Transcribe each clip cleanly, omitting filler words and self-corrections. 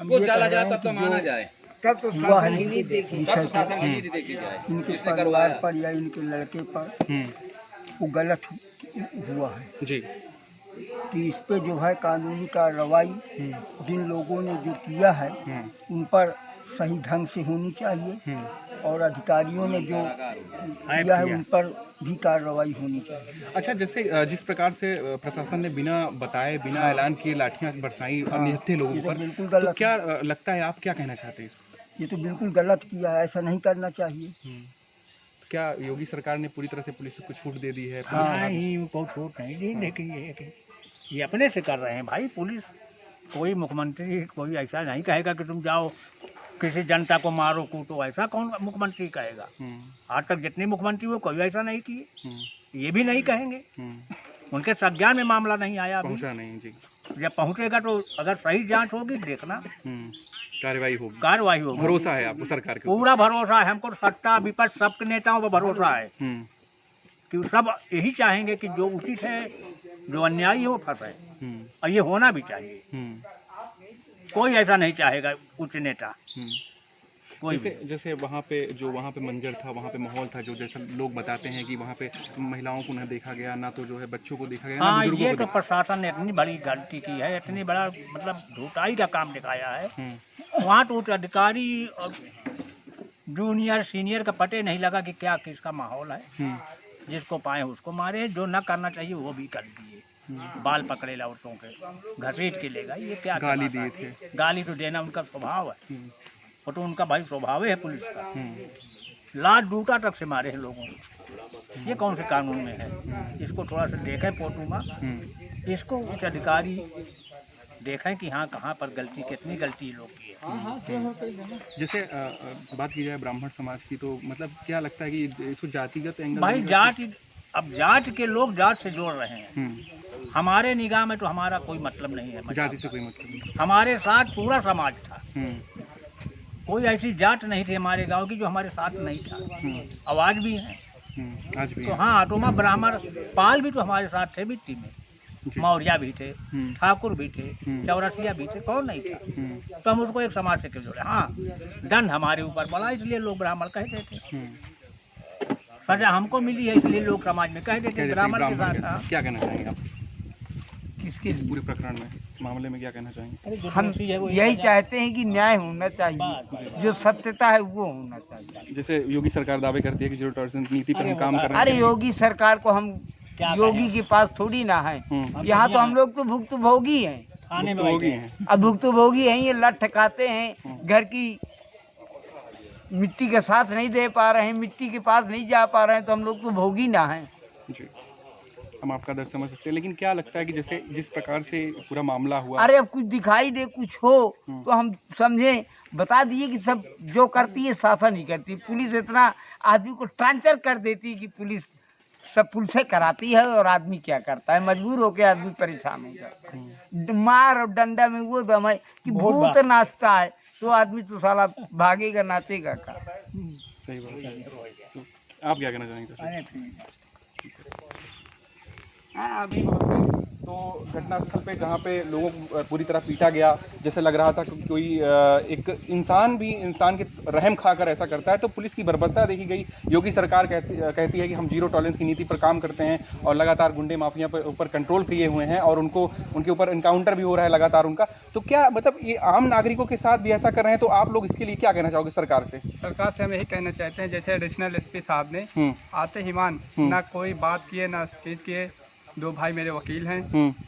वो चला जाए तब तो माना जाए, तब तो हुआ है शासन तब तो शासन की नीति देखी जाए इनके जिसने परिवार करवाया। पर या इनके लड़के पर वो गलत हुआ है जी। कि इस पे जो है कानूनी कार्रवाई जिन लोगों ने जो किया है उन पर सही ढंग से होनी चाहिए और अधिकारियों ने जो किया है उन पर भी कार्रवाई होनी चाहिए। अच्छा, जैसे जिस प्रकार से प्रशासन ने बिना बताए, बिना ऐलान किए लाठियां बरसाई निहत्थे लोगों ये तो पर, बिल्कुल तो गलत क्या लगता है, आप क्या कहना चाहते हैं इसको? ये तो बिल्कुल गलत किया है, ऐसा नहीं करना चाहिए। क्या योगी सरकार ने पूरी तरह से पुलिस को छूट दे दी है? नहीं, उनको छूट नहीं दी, लेकिन ये अपने से कर रहे हैं भाई। पुलिस कोई मुख्यमंत्री कोई ऐसा नहीं कहेगा कि तुम जाओ किसी जनता को मारो कूटो, ऐसा कौन मुख्यमंत्री कहेगा? आज तक जितने मुख्यमंत्री हुए कोई ऐसा नहीं किए, ये भी नहीं कहेंगे। उनके संज्ञान में मामला नहीं आया अभी। पहुंचा नहीं जी। जब पहुंचेगा तो अगर सही जांच होगी देखना कार्रवाई होगी। कार्रवाई होगी। भरोसा है आपको सरकार के? पूरा भरोसा है हमको, सत्ता विपक्ष सबके नेताओं पर भरोसा है कि सब यही चाहेंगे कि जो उचित है, जो अन्यायी है वो फंसे, और ये होना भी चाहिए। कोई ऐसा नहीं चाहेगा उच्च नेता, कोई भी। जैसे वहाँ पे मंजर था, वहाँ पे माहौल था, जो जैसे लोग बताते हैं कि वहाँ पे महिलाओं को न देखा गया, ना तो जो है बच्चों को देखा गया, ना हाँ, बुजुर्गों ये को तो देखा। प्रशासन ने इतनी बड़ी गलती की है, इतनी बड़ा मतलब ढुटाई का काम दिखाया है। वहाँ तो उच्च अधिकारी और जूनियर सीनियर का पते नहीं लगा कि क्या किसका माहौल है। जिसको पाए उसको मारे, जो न करना चाहिए वो भी कर दिए। बाल पकड़े औरतों के, घसीट के ले गए। ये क्या गाली दिए थे? गाली तो देना उनका स्वभाव है, वो तो उनका भाई स्वभाव है पुलिस का। लात जूता तक से मारे हैं लोगों को। ये कौन से कानून में है? इसको थोड़ा सा देखें फोटो में, इसको उच्च अधिकारी देखें कि हाँ कहाँ पर गलती, कितनी गलती लोग की है। जैसे बात की जाए ब्राह्मण समाज की, तो मतलब क्या लगता है कि इसको जातिगत एंगल? भाई जात, अब जात के लोग जात से जोड़ रहे हैं। हमारे निगाह में तो हमारा कोई मतलब नहीं है, जाति से कोई मतलब नहीं। हमारे साथ पूरा समाज था। कोई ऐसी जात नहीं थी हमारे गांव की जो हमारे साथ नहीं था। आवाज भी है आज भी तो हाँ, आटोमा ब्राह्मण पाल भी तो हमारे साथ थे मिट्टी में। मौर्या भी थे, ठाकुर भी थे, चौरसिया भी थे, कौन नहीं था? तो हम उसको एक समाज से क्यों जोड़े? हाँ, दंड हमारे ऊपर पड़ा इसलिए लोग ब्राह्मण कहते थे। सजा हमको मिली है इसलिए लोग समाज में कह देते ब्राह्मण के साथ। क्या कहना चाहेंगे आप किसके इस पूरे प्रकरण में, मामले में क्या कहना चाहेंगे? हम यही चाहते हैं कि न्याय होना चाहिए, जो सत्यता है वो होना चाहिए। जैसे योगी सरकार दावे करती है कि जीरो टॉलरेंस नीति पर हम काम कर रहे हैं। अरे योगी सरकार को हम, योगी के पास थोड़ी ना है, यहाँ तो हम लोग तो भुक्तभोगी हैं। भुक्तभोगी हैं। अब भुक्तभोगी हैं, ये लठ खाते हैं, घर की मिट्टी का साथ नहीं दे पा रहे हैं, मिट्टी के पास नहीं जा पा रहे हैं, तो हम लोग तो भोगी ना हैं। जी, हम आपका दर्द समझ सकते हैं, लेकिन क्या लगता है कि जैसे जिस प्रकार से पूरा मामला हुआ। अरे अब कुछ दिखाई दे, कुछ हो तो हम समझें, बता दिए कि सब जो करती है शासन ही करती है। पुलिस इतना आदमी को ट्रांसफर कर देती है कि पुलिस सब पुलिस कराती है, और आदमी क्या करता है? मजबूर होकर आदमी परेशान हो जाता है। मार और डंडा में वो दम है कि भूत नाचता है, तो आदमी तो साला भागेगा नाचेगा का। सही बात है। तो आप क्या कहना चाहेंगे? अभी तो घटनास्थल पे जहाँ पे लोगों को पूरी तरह पीटा गया, जैसे लग रहा था कि कोई एक इंसान भी इंसान के रहम खाकर ऐसा करता है, तो पुलिस की बर्बरता देखी गई। योगी सरकार कहती है कि हम जीरो टॉलरेंस की नीति पर काम करते हैं, और लगातार गुंडे माफिया पर ऊपर कंट्रोल किए हुए हैं, और उनके ऊपर इनकाउंटर भी हो रहा है लगातार उनका। तो क्या मतलब ये आम नागरिकों के साथ भी ऐसा कर रहे हैं? तो आप लोग इसके लिए क्या कहना चाहोगे सरकार से? सरकार से हम यही कहना चाहते हैं, जैसे एडिशनल एसपी साहब ने आते ही मान ना कोई बात किए ना चीज़ किए। दो भाई मेरे वकील हैं,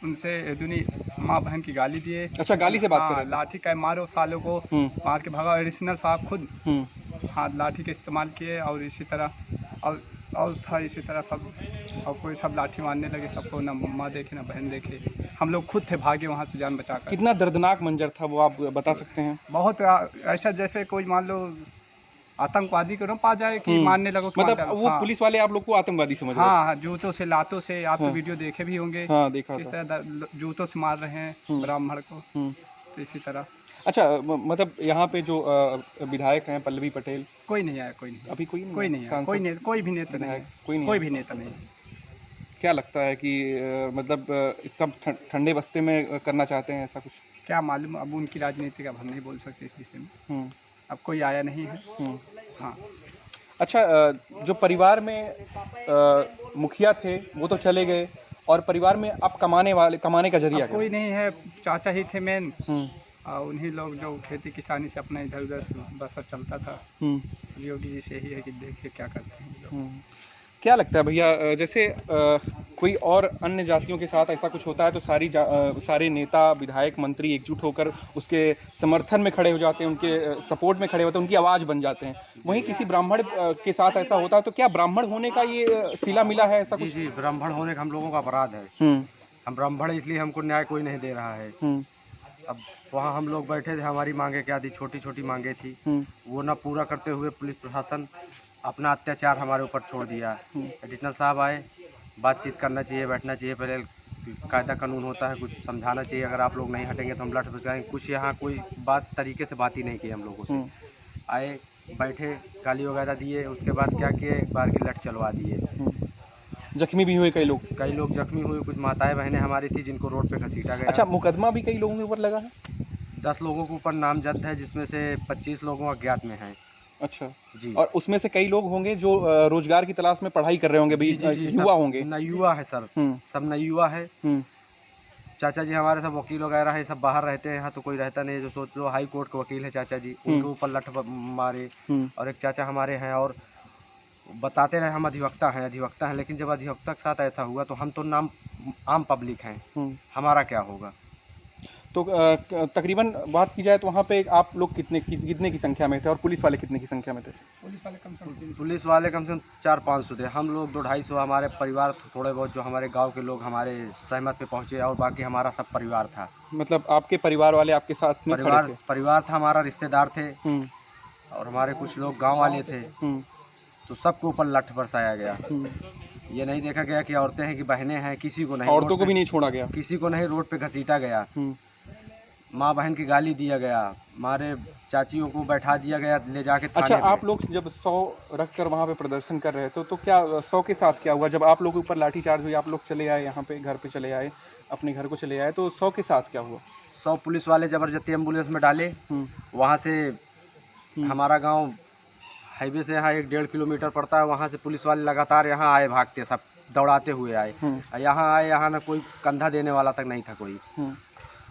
उनसे दुनी माँ बहन की गाली दिए। अच्छा, गाली से बात कर रहे हैं? लाठी का मारो सालों को, मार के भगा। एडिशनल साहब खुद हाथ लाठी के इस्तेमाल किए, और इसी तरह और था इसी तरह सब, और कोई सब लाठी मारने लगे सबको, ना माँ देखे ना बहन देखे। हम लोग खुद थे भागे वहाँ से जान बचा कर। कितना दर्दनाक मंजर था वो, आप बता सकते हैं? बहुत ऐसा जैसे कोई मान लो आतंकवादी को न पा जाए कि मारने लगो। मतलब वो पुलिस वाले आप लोग को आतंकवादी समझ रहे हैं? हाँ, जूतों से लातों से, आप वीडियो देखे भी होंगे। हाँ, देखा इस तरह जूतों से मार रहे हैं ब्राह्मण को। तो इसी तरह। अच्छा, मतलब यहाँ पे जो विधायक हैं पल्लवी पटेल, कोई नहीं आया? कोई नहीं, अभी कोई नहीं आया, कोई भी नेता नहीं, कोई भी नेता नहीं। क्या लगता है कि मतलब सब ठंडे बस्ते में करना चाहते हैं ऐसा कुछ? क्या मालूम, अब उनकी राजनीति का हम नहीं बोल सकते इस विषय में। अब कोई आया नहीं है। हाँ। अच्छा, जो परिवार में मुखिया थे वो तो चले गए, और परिवार में अब कमाने का जरिया अब कोई नहीं है, चाचा ही थे मेन, क्या? और उन्हीं लोग जो खेती किसानी से अपना इधर उधर बसर चलता था। योगी जी से ही है कि देखिए क्या करते हैं लोग। क्या लगता है भैया, जैसे कोई और अन्य जातियों के साथ ऐसा कुछ होता है तो सारे नेता, विधायक, मंत्री एकजुट होकर उसके समर्थन में खड़े हो जाते हैं, उनके सपोर्ट में खड़े होते हैं, उनकी आवाज़ बन जाते हैं। वहीं किसी ब्राह्मण के साथ ऐसा होता है तो क्या ब्राह्मण होने का ये सिला मिला है ऐसा कुछ? जी, ब्राह्मण होने का हम लोगों का अपराध है। हम ब्राह्मण, इसलिए हमको न्याय कोई नहीं दे रहा है। अब वहाँ हम लोग बैठे थे, हमारी मांगे क्या थी, छोटी छोटी मांगे थी, वो ना पूरा करते हुए पुलिस प्रशासन अपना अत्याचार हमारे ऊपर छोड़ दिया। एडिशनल साहब आए, बातचीत करना चाहिए, बैठना चाहिए, पहले कायदा कानून होता है, कुछ समझाना चाहिए, अगर आप लोग नहीं हटेंगे तो हम लठ बचाएंगे। कुछ यहाँ कोई तरीके से बात ही नहीं की हम लोगों से। आए, बैठे, गाली वगैरह दिए, उसके बाद क्या किए, एक बार की लठ चलवा दिए। जख्मी भी हुए कई लोग? कई लोग जख्मी हुए, कुछ माताएं बहनें हमारी थी जिनको रोड पे घसीटा गया। अच्छा, मुकदमा भी कई लोगों के ऊपर लगा है? 10 लोगों के ऊपर नामजद है, जिसमें से 25 लोगों अज्ञात में हैं। अच्छा जी। और उसमें से कई लोग होंगे जो रोजगार की तलाश में पढ़ाई कर रहे होंगे, युवा होंगे? युवा है सर, सब नए युवा है। चाचा जी हमारे सब वकील वगैरह है, सब बाहर रहते हैं, यहाँ तो कोई रहता नहीं है। जो सोच लो हाई कोर्ट के वकील है चाचा जी, उनके ऊपर लठ मारे। और एक चाचा हमारे हैं, और बताते रहे हम अधिवक्ता हैं, लेकिन जब अधिवक्ता के साथ ऐसा हुआ तो हम तो आम पब्लिक हैं, हमारा क्या होगा। तो तकरीबन बात की जाए तो वहाँ पे आप लोग कितने की संख्या में थे, और पुलिस वाले कितने की संख्या में थे? पुलिस वाले कम से कम 400-500 थे, हम लोग 200-250, हमारे परिवार थोड़े बहुत जो हमारे गांव के लोग हमारे सहमत पे पहुँचे, और बाकी हमारा सब परिवार था। मतलब आपके परिवार वाले आपके साथ में खड़े थे? परिवार था हमारा, रिश्तेदार थे, और हमारे कुछ लोग गाँव वाले थे। तो सबके ऊपर लठ बरसाया गया। ये नहीं देखा गया कि औरतें हैं कि बहनें हैं, किसी को नहीं, औरतों को भी नहीं छोड़ा गया, किसी को नहीं रोड पे घसीटा गया। माँ बहन की गाली दिया गया, हमारे चाचियों को बैठा दिया गया ले जाके थाने। अच्छा, आप लोग जब 100 रख कर वहाँ पे प्रदर्शन कर रहे थे तो क्या 100 के साथ क्या हुआ? जब आप लोग के ऊपर लाठीचार्ज हुई, आप लोग चले आए यहाँ पे, घर पे चले आए, अपने घर को चले आए, तो 100 के साथ क्या हुआ? 100 पुलिस वाले जबरदस्ती एम्बुलेंस में डाले। वहाँ से हमारा गाँव हाईवे से यहाँ 1-1.5 किलोमीटर पड़ता है, वहाँ से पुलिस वाले लगातार यहाँ आए, भागते सब दौड़ाते हुए आए। यहाँ आए, यहाँ ना कोई कंधा देने वाला तक नहीं था कोई।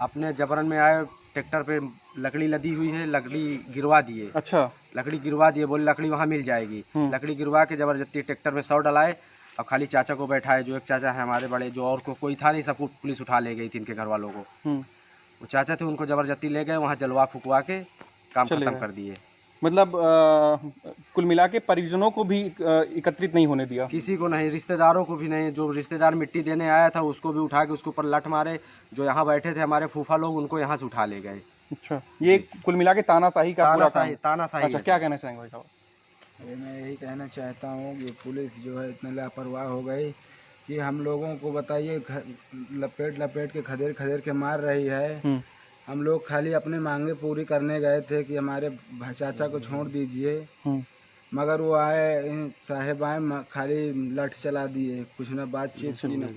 अपने जबरन में आए, ट्रैक्टर पे लकड़ी लदी हुई है, लकड़ी गिरवा दिए। अच्छा, लकड़ी गिरवा दिए, बोले लकड़ी वहाँ मिल जाएगी। लकड़ी गिरवा के जबरदस्ती ट्रैक्टर में 100 डलाए, और खाली चाचा को बैठाए, जो एक चाचा है हमारे बड़े, जो और कोई था नहीं, सबको पुलिस उठा ले गई थी इनके घर वालों को। वो चाचा थे, उनको जबरदस्ती ले गए, वहाँ जलवा फुकवा के काम खत्म कर दिए। मतलब कुल मिला के परिजनों को भी एकत्रित नहीं होने दिया? किसी को नहीं, रिश्तेदारों को भी नहीं। जो रिश्तेदार मिट्टी देने आया था उसको भी उठा के उसके ऊपर लठ मारे। जो यहाँ बैठे थे हमारे फूफा लोग, उनको यहाँ से उठा ले गए। अच्छा, ये कुल मिला के तानाशाही का पूरा काम? तानाशाही। अच्छा, क्या कहना चाहेंगे भाई साहब? अरे मैं यही कहना चाहता हूँ कि पुलिस जो है इतने लापरवाह हो गई कि हम लोगों को बताइए, लपेट के खदेड़ के मार रही है। हम लोग खाली अपनी मांगे पूरी करने गए थे कि हमारे चाचा को छोड़ दीजिए, मगर वो आए साहेब आए, खाली लठ चला दिए, कुछ ना बातचीत की ना।